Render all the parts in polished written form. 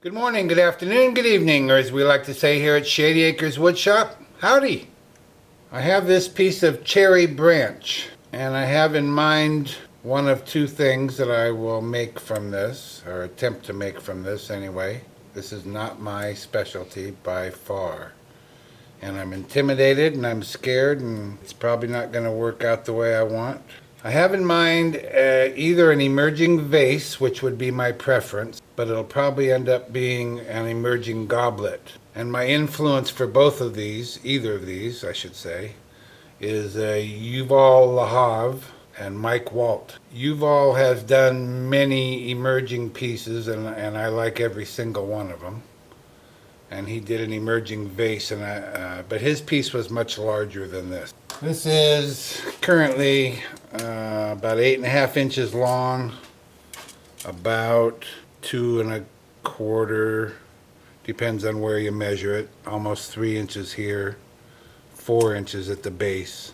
Good morning, good afternoon, good evening, or as we like to say here at Shady Acres Woodshop, howdy. I have this piece of cherry branch, and I have in mind one of two things that I will make from this, or attempt to make from this anyway. This is not my specialty by far. And I'm intimidated and I'm scared, and it's probably not going to work out the way I want. I have in mind either an emerging vase, which would be my preference, but it'll probably end up being an emerging goblet. And my influence for both of these, either of these, I should say, is Yuval Lahav and Mike Waldt. Yuval has done many emerging pieces, and I like every single one of them. And he did an emerging vase, but his piece was much larger than this. This is currently about 8.5 inches long, about 2.25, depends on where you measure it, almost 3 inches here, 4 inches at the base.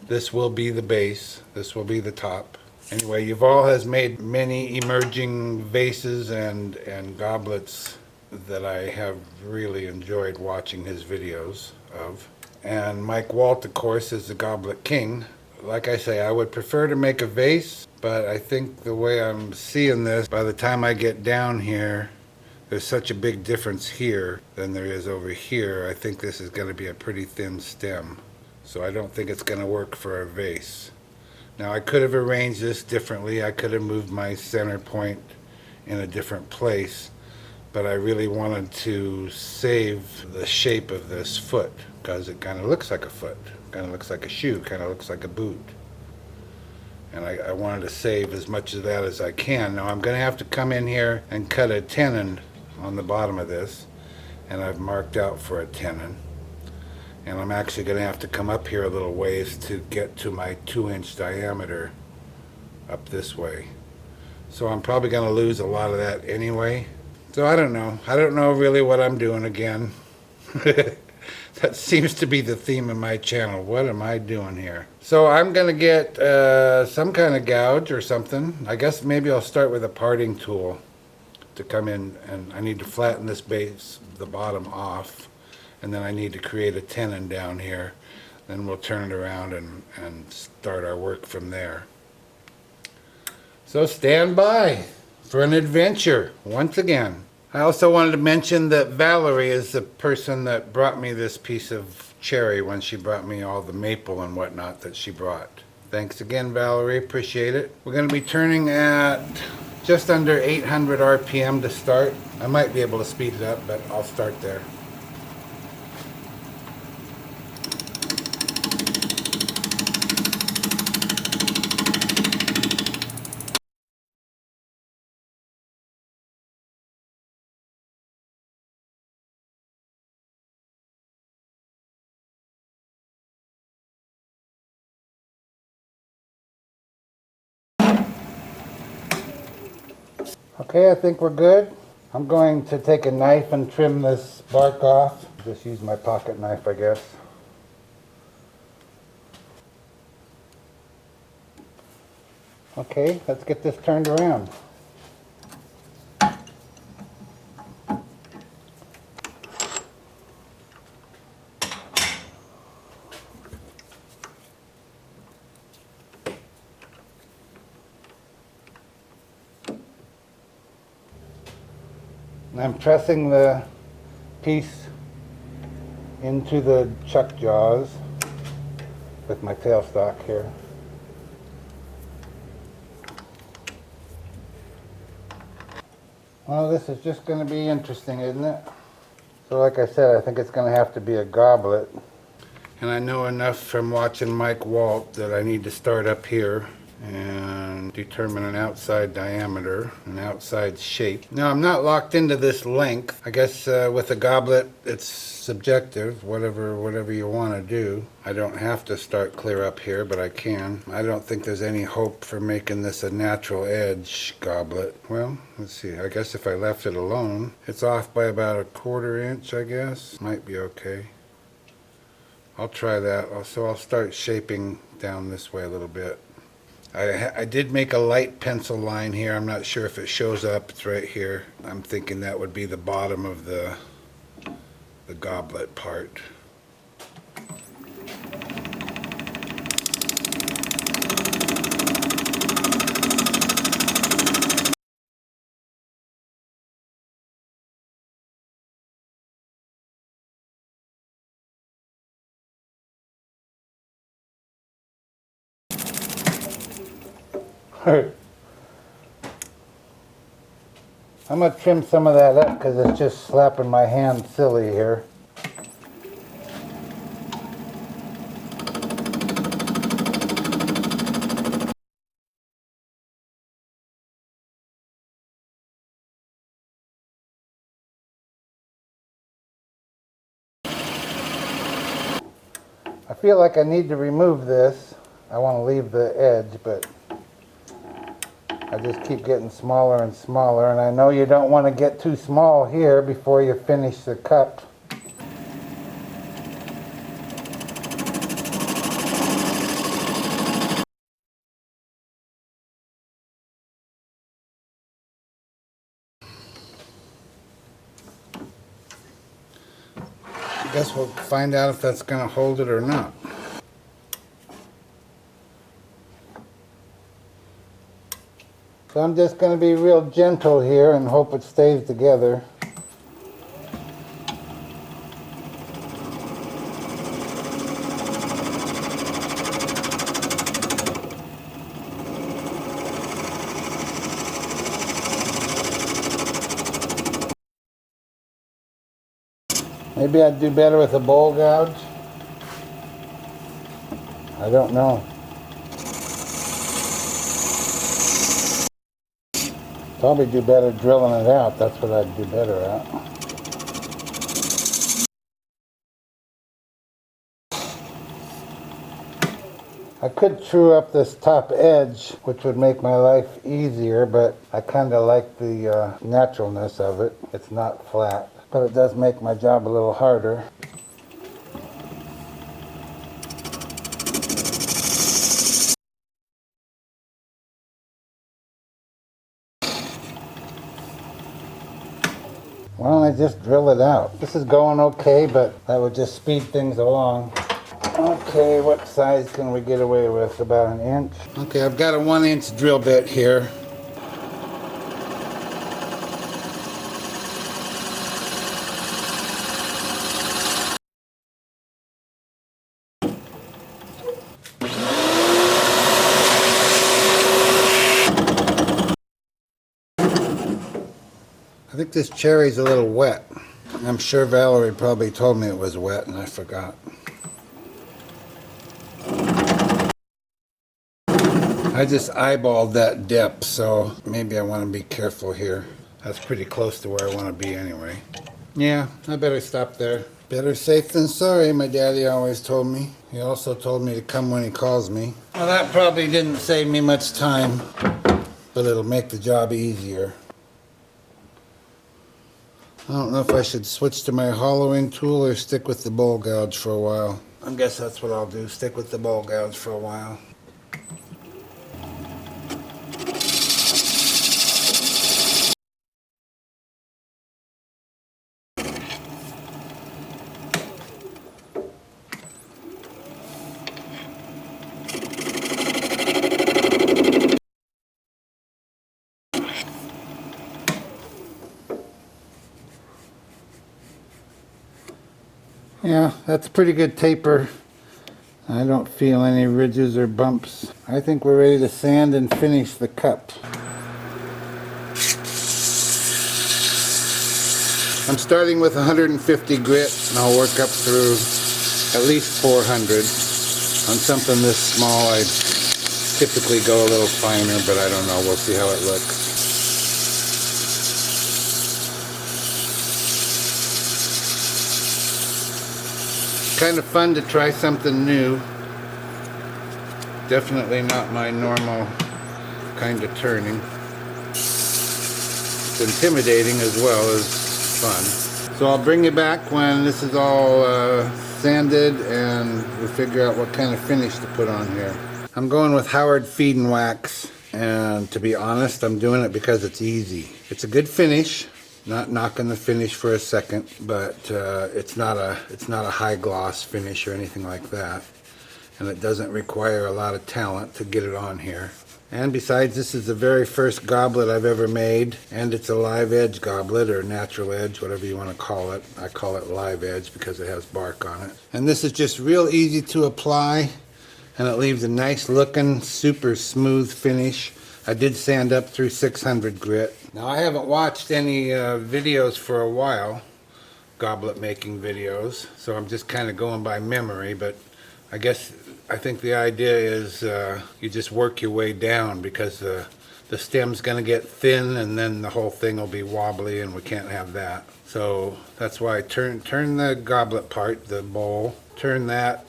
This will be the base, this will be the top. Anyway, Yuval has made many emerging vases and goblets that I have really enjoyed watching his videos of. And Mike Waldt, of course, is the Goblet King. Like I say, I would prefer to make a vase, but I think the way I'm seeing this, by the time I get down here, there's such a big difference here than there is over here. I think this is going to be a pretty thin stem, so I don't think it's going to work for a vase. Now, I could have arranged this differently. I could have moved my center point in a different place, but I really wanted to save the shape of this foot because it kind of looks like a foot, kind of looks like a shoe, kind of looks like a boot. And I wanted to save as much of that as I can. Now I'm going to have to come in here and cut a tenon on the bottom of this, and I've marked out for a tenon. And I'm actually going to have to come up here a little ways to get to my 2-inch diameter up this way. So I'm probably going to lose a lot of that anyway. So I don't know. I don't know really what I'm doing again. That seems to be the theme of my channel. What am I doing here? So I'm going to get some kind of gouge or something. I guess maybe I'll start with a parting tool to come in, and I need to flatten this base, the bottom off, and then I need to create a tenon down here. Then we'll turn it around and start our work from there. So stand by for an adventure once again. I also wanted to mention that Valerie is the person that brought me this piece of cherry when she brought me all the maple and whatnot that she brought. Thanks again, Valerie. Appreciate it. We're going to be turning at just under 800 RPM to start. I might be able to speed it up, but I'll start there. Okay, I think we're good. I'm going to take a knife and trim this bark off. Just use my pocket knife, I guess. Okay, let's get this turned around. I'm pressing the piece into the chuck jaws with my tailstock here. Well, this is just going to be interesting, isn't it? So like I said, I think it's going to have to be a goblet. And I know enough from watching Mike Waldt that I need to start up here and determine an outside diameter, an outside shape. Now I'm not locked into this length. I guess with a goblet it's subjective, whatever you want to do. I don't have to start clear up here, but I can. I don't think there's any hope for making this a natural edge goblet. Well, let's see. I guess if I left it alone, it's off by about 1/4 inch, I guess. Might be okay. I'll try that. So I'll start shaping down this way a little bit. I did make a light pencil line here. I'm not sure if it shows up. It's right here. I'm thinking that would be the bottom of the goblet part. I'm going to trim some of that up because it's just slapping my hand silly here. I feel like I need to remove this. I want to leave the edge, but I just keep getting smaller and smaller, and I know you don't want to get too small here before you finish the cup. I guess we'll find out if that's going to hold it or not. So I'm just going to be real gentle here and hope it stays together. Maybe I'd do better with a bowl gouge. I don't know. Probably do better drilling it out. That's what I'd do better at. I could true up this top edge, which would make my life easier, but I kind of like the naturalness of it. It's not flat, but it does make my job a little harder. Why don't I just drill it out? This is going okay, but that would just speed things along. Okay, what size can we get away with? About 1 inch? Okay, I've got a 1-inch drill bit here. I think this cherry's a little wet. I'm sure Valerie probably told me it was wet and I forgot. I just eyeballed that depth, so maybe I want to be careful here. That's pretty close to where I want to be anyway. Yeah, I better stop there. Better safe than sorry, my daddy always told me. He also told me to come when he calls me. Well, that probably didn't save me much time, but it'll make the job easier. I don't know if I should switch to my hollowing tool or stick with the bowl gouge for a while. I guess that's what I'll do, stick with the bowl gouge for a while. Yeah, that's a pretty good taper. I don't feel any ridges or bumps. I think we're ready to sand and finish the cup. I'm starting with 150 grit and I'll work up through at least 400. On something this small I typically go a little finer, but I don't know. We'll see how it looks. Kind of fun to try something new. Definitely not my normal kind of turning. It's intimidating as well as fun. So I'll bring you back when this is all sanded and we'll figure out what kind of finish to put on here. I'm going with Howard Feed and Wax, and to be honest, I'm doing it because it's easy. It's a good finish, not knocking the finish for a second, but it's not a high gloss finish or anything like that, and it doesn't require a lot of talent to get it on here. And besides, this is the very first goblet I've ever made, and it's a live edge goblet, or natural edge, whatever you want to call it. I call it live edge because it has bark on it. And this is just real easy to apply, and it leaves a nice looking, super smooth finish. I did sand up through 600 grit. Now, I haven't watched any videos for a while, goblet making videos, so I'm just kind of going by memory, but I think the idea is you just work your way down, because the stem's going to get thin and then the whole thing will be wobbly, and we can't have that. So that's why I turn the goblet part, the bowl, turn that,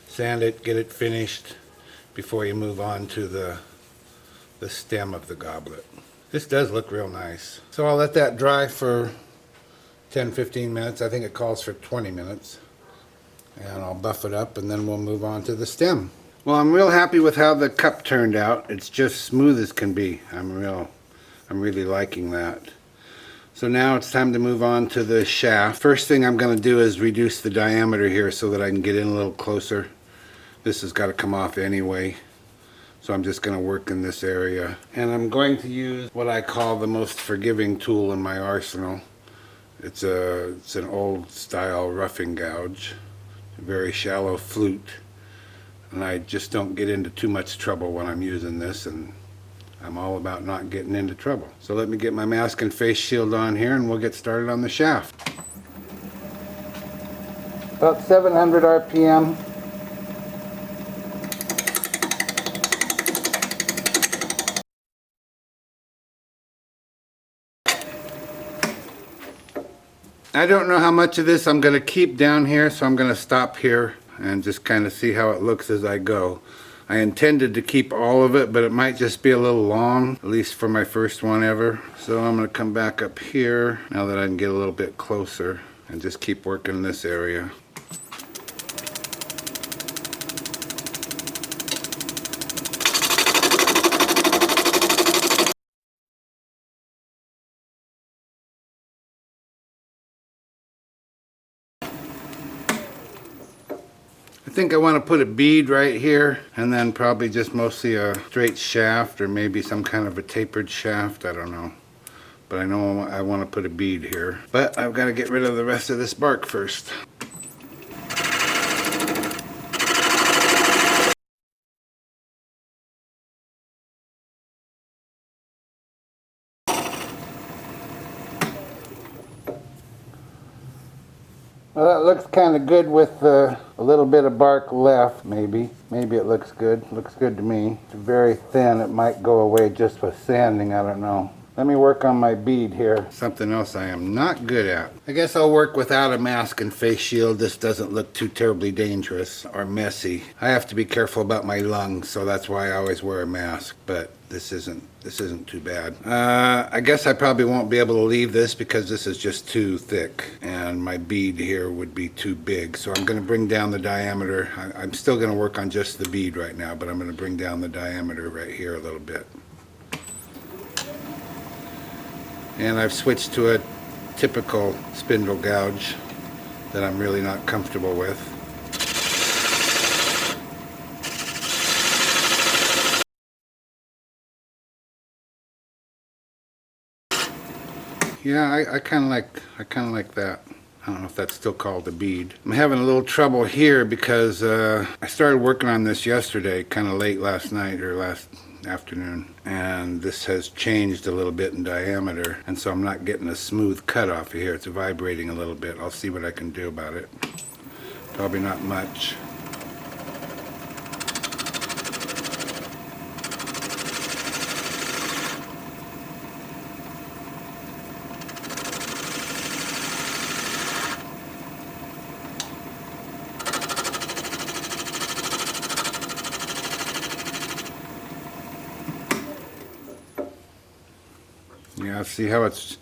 sand it, get it finished before you move on to the stem of the goblet. This does look real nice. So I'll let that dry for 10-15 minutes. I think it calls for 20 minutes. And I'll buff it up, and then we'll move on to the stem. Well, I'm real happy with how the cup turned out. It's just smooth as can be. I'm really liking that. So now it's time to move on to the shaft. First thing I'm going to do is reduce the diameter here so that I can get in a little closer. This has got to come off anyway, so I'm just going to work in this area. And I'm going to use what I call the most forgiving tool in my arsenal. It's an old style roughing gouge. Very shallow flute, and I just don't get into too much trouble when I'm using this, and I'm all about not getting into trouble. So let me get my mask and face shield on here, and we'll get started on the shaft. About 700 RPM. I don't know how much of this I'm going to keep down here, so I'm going to stop here and just kind of see how it looks as I go. I intended to keep all of it, but it might just be a little long, at least for my first one ever. So I'm going to come back up here now that I can get a little bit closer and just keep working in this area. I think I want to put a bead right here, and then probably just mostly a straight shaft, or maybe some kind of a tapered shaft, I don't know. But I know I want to put a bead here. But I've got to get rid of the rest of this bark first. Well, that looks kind of good with a little bit of bark left, maybe. Maybe it looks good. Looks good to me. It's very thin. It might go away just with sanding. I don't know. Let me work on my bead here. Something else I am not good at. I guess I'll work without a mask and face shield. This doesn't look too terribly dangerous or messy. I have to be careful about my lungs, so that's why I always wear a mask. But this isn't too bad. I guess I probably won't be able to leave this because this is just too thick, and my bead here would be too big. So I'm going to bring down the diameter. I'm still going to work on just the bead right now, but I'm going to bring down the diameter right here a little bit. And I've switched to a typical spindle gouge that I'm really not comfortable with. Yeah, I kind of like that. I don't know if that's still called a bead. I'm having a little trouble here because I started working on this yesterday, kind of late last night or last afternoon, and this has changed a little bit in diameter, and so I'm not getting a smooth cut off of here. It's vibrating a little bit. I'll see what I can do about it. Probably not much. Yeah, see how it's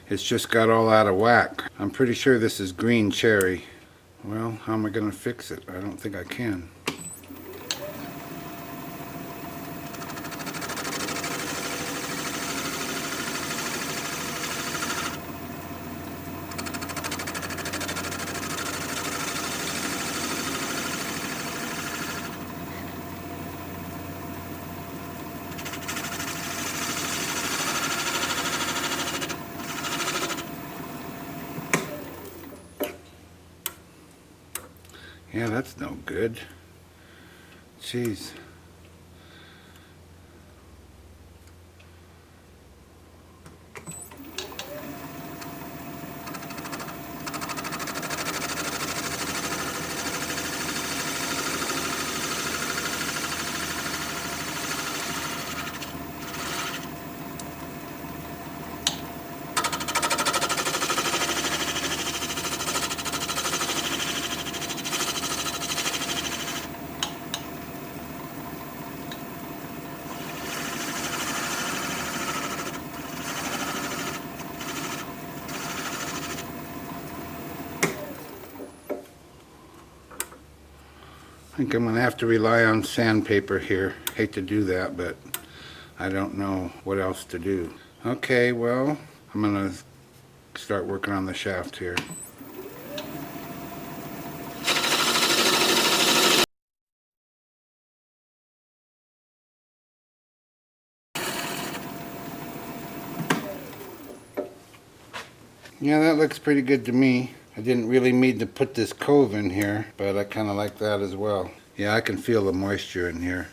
just got all out of whack. I'm pretty sure this is green cherry. Well, how am I going to fix it? I don't think I can. Yeah, that's no good. Jeez. I think I'm going to have to rely on sandpaper here. Hate to do that, but I don't know what else to do. Okay, well, I'm going to start working on the shaft here. Yeah, that looks pretty good to me. I didn't really need to put this cove in here, but I kind of like that as well. Yeah, I can feel the moisture in here.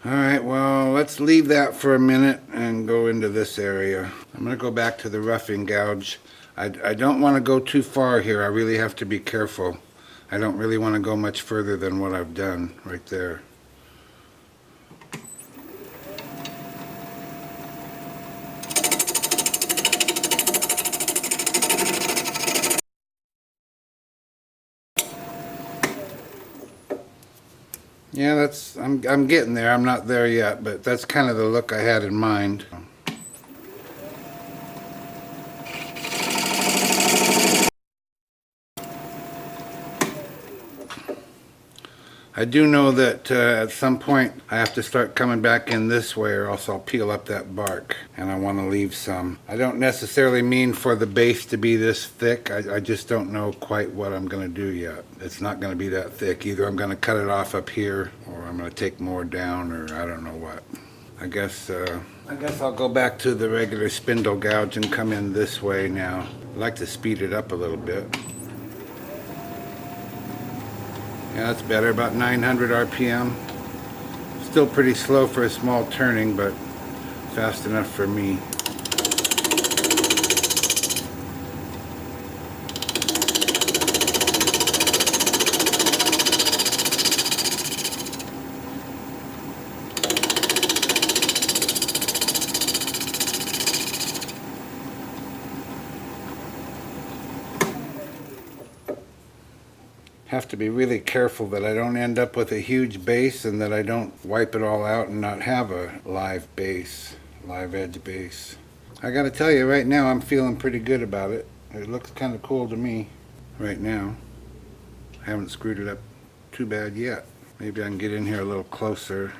Alright, well, let's leave that for a minute and go into this area. I'm going to go back to the roughing gouge. I don't want to go too far here. I really have to be careful. I don't really want to go much further than what I've done right there. Yeah, I'm getting there. I'm not there yet, but that's kind of the look I had in mind. I do know that at some point I have to start coming back in this way or else I'll peel up that bark, and I want to leave some. I don't necessarily mean for the base to be this thick. I just don't know quite what I'm going to do yet. It's not going to be that thick. Either I'm going to cut it off up here or I'm going to take more down, or I don't know what. I guess I'll go back to the regular spindle gouge and come in this way now. I'd like to speed it up a little bit. Yeah, that's better, about 900 RPM. Still pretty slow for a small turning, but fast enough for me. Have to be really careful that I don't end up with a huge base and that I don't wipe it all out and not have a live base, live edge base. I gotta tell you right now, I'm feeling pretty good about it. It looks kind of cool to me right now. I haven't screwed it up too bad yet. Maybe I can get in here a little closer.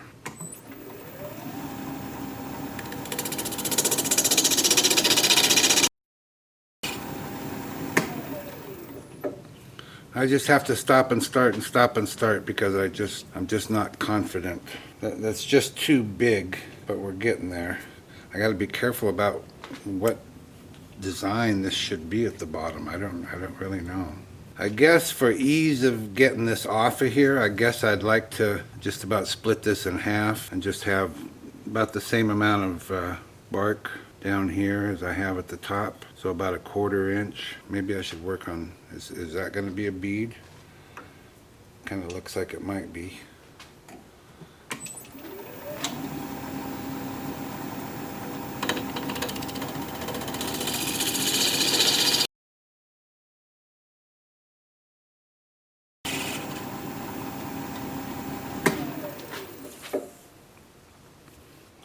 I just have to stop and start because I'm just not confident. That's just too big, but we're getting there. I got to be careful about what design this should be at the bottom. I don't really know. I guess for ease of getting this off of here, I guess I'd like to just about split this in half and just have about the same amount of bark down here as I have at the top, so about a 1/4 inch. Maybe I should work on, is that going to be a bead? Kind of looks like it might be.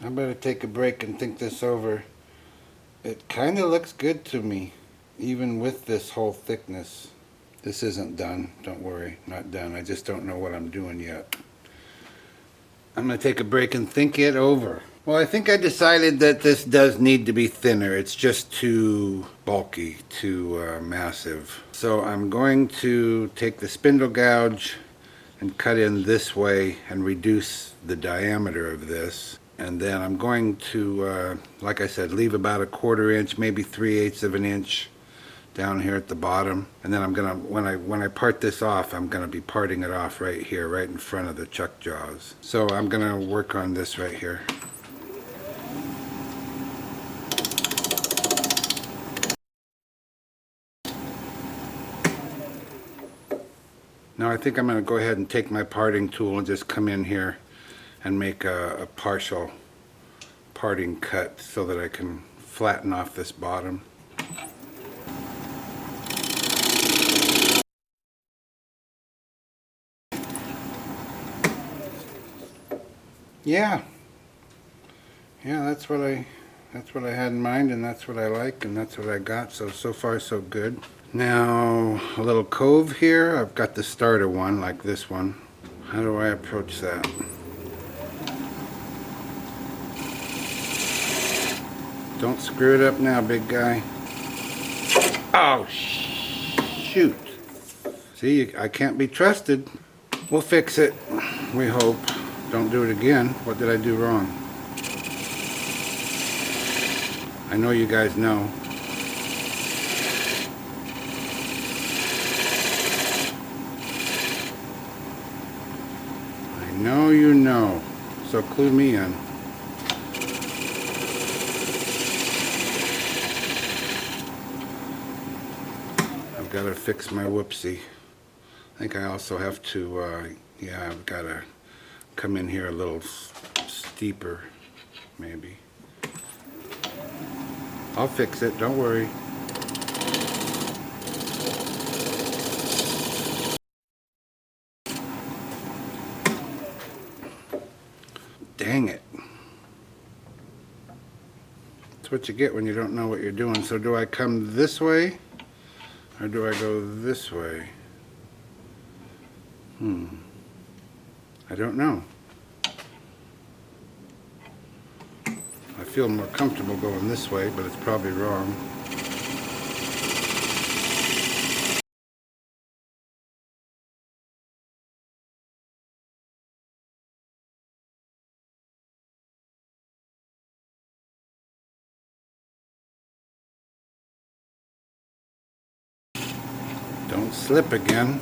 I better take a break and think this over. It kind of looks good to me, even with this whole thickness. This isn't done, don't worry, not done. I just don't know what I'm doing yet. I'm going to take a break and think it over. Well, I think I decided that this does need to be thinner. It's just too bulky, too massive. So I'm going to take the spindle gouge and cut in this way and reduce the diameter of this. And then I'm going to, like I said, leave about a 1/4 inch, maybe 3/8 of an inch down here at the bottom. And then I'm gonna, when I part this off, I'm gonna be parting it off right here, right in front of the chuck jaws. So I'm gonna work on this right here. Now I think I'm gonna go ahead and take my parting tool and just come in here and make a partial parting cut so that I can flatten off this bottom. Yeah, that's what I had in mind, and that's what I like, and that's what I got. So far so good. Now a little cove here. I've got the starter one like this one. How do I approach that? Don't screw it up now, big guy. Oh, shoot. See, I can't be trusted. We'll fix it, we hope. Don't do it again. What did I do wrong? I know you guys know. I know you know. So clue me in. I've got to fix my whoopsie. I think I also have to, yeah, I've got to come in here a little steeper, maybe. I'll fix it, don't worry. Dang it. That's what you get when you don't know what you're doing. So do I come this way? Or do I go this way? I don't know. I feel more comfortable going this way, but it's probably wrong. Don't slip again.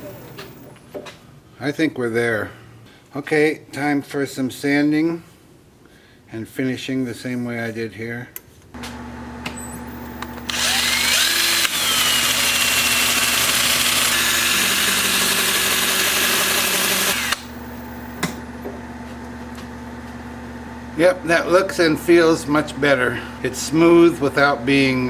I think we're there. Okay, time for some sanding and finishing the same way I did here. Yep, that looks and feels much better. It's smooth without being,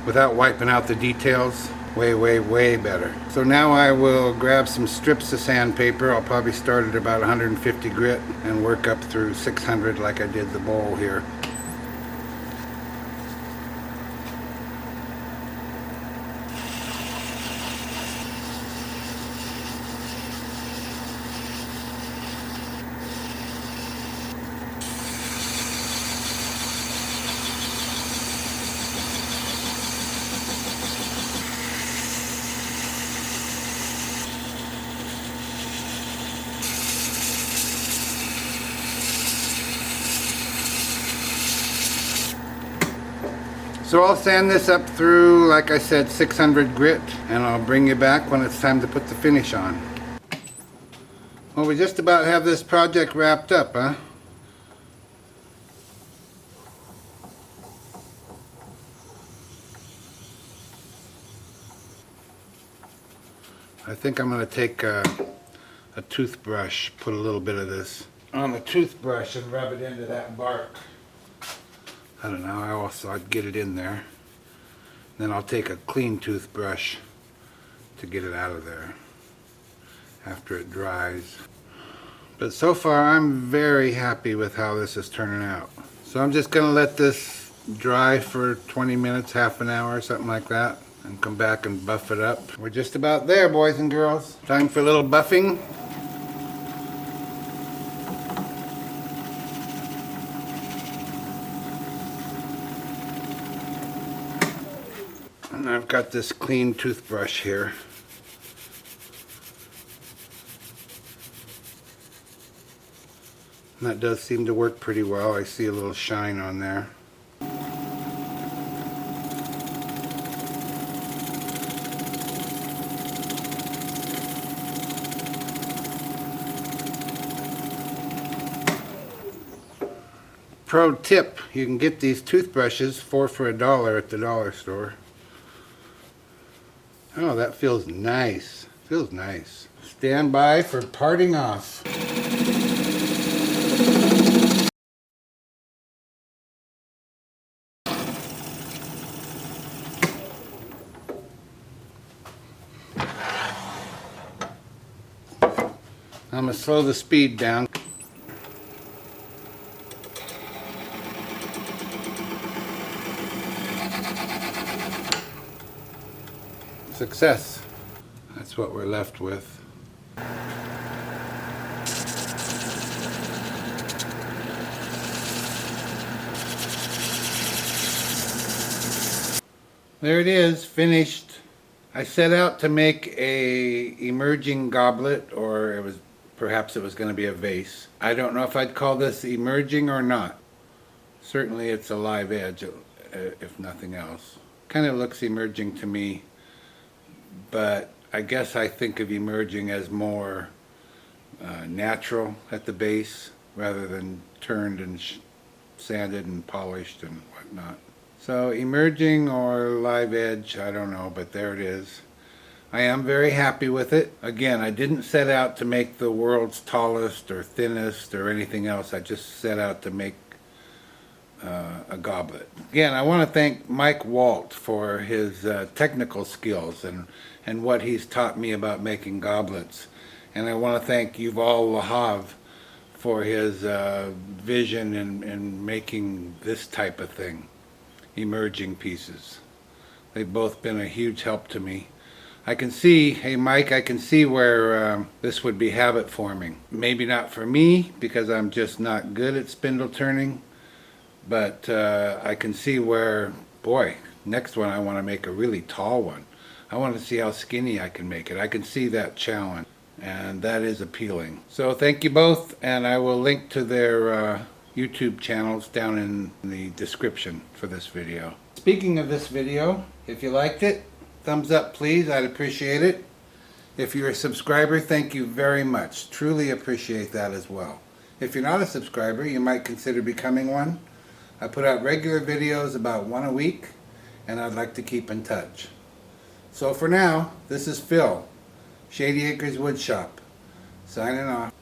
without wiping out the details. Way better. So now I will grab some strips of sandpaper. I'll probably start at about 150 grit and work up through 600 like I did the bowl here. So I'll sand this up through, like I said, 600 grit, and I'll bring you back when it's time to put the finish on. Well, we just about have this project wrapped up, huh? I think I'm going to take a toothbrush, put a little bit of this on the toothbrush and rub it into that bark. I don't know, I'd get it in there. Then I'll take a clean toothbrush to get it out of there after it dries. But so far I'm very happy with how this is turning out. So I'm just gonna let this dry for 20 minutes, half an hour, something like that, and come back and buff it up. We're just about there, boys and girls. Time for a little buffing. And I've got this clean toothbrush here. And that does seem to work pretty well. I see a little shine on there. pro tip, you can get these toothbrushes 4 for $1 at the dollar store. Oh, that feels nice. Feels nice. Stand by for parting off. I'm going to slow the speed down. Success. That's what we're left with. There it is, finished. I set out to make a emerging goblet, or perhaps it was going to be a vase. I don't know if I'd call this emerging or not. Certainly it's a live edge, if nothing else. Kind of looks emerging to me, but I guess I think of emerging as more natural at the base rather than turned and sanded and polished and whatnot. So emerging or live edge, I don't know, but there it is. I am very happy with it. Again, I didn't set out to make the world's tallest or thinnest or anything else. I just set out to make a goblet. Again, I want to thank Mike Waldt for his technical skills and what he's taught me about making goblets. And I want to thank Yuval Lahav for his vision in making this type of thing, emerging pieces. They've both been a huge help to me. I can see, hey Mike, I can see where this would be habit forming. Maybe not for me, because I'm just not good at spindle turning, but I can see where, boy, next one I want to make a really tall one. I want to see how skinny I can make it. I can see that challenge, and that is appealing. So thank you both, and I will link to their YouTube channels down in the description for this video. Speaking of this video, if you liked it, thumbs up please, I'd appreciate it. If you're a subscriber, thank you very much. Truly appreciate that as well. If you're not a subscriber, you might consider becoming one. I put out regular videos about 1 a week, and I'd like to keep in touch. So for now, this is Phil, Shady Acres Woodshop, signing off.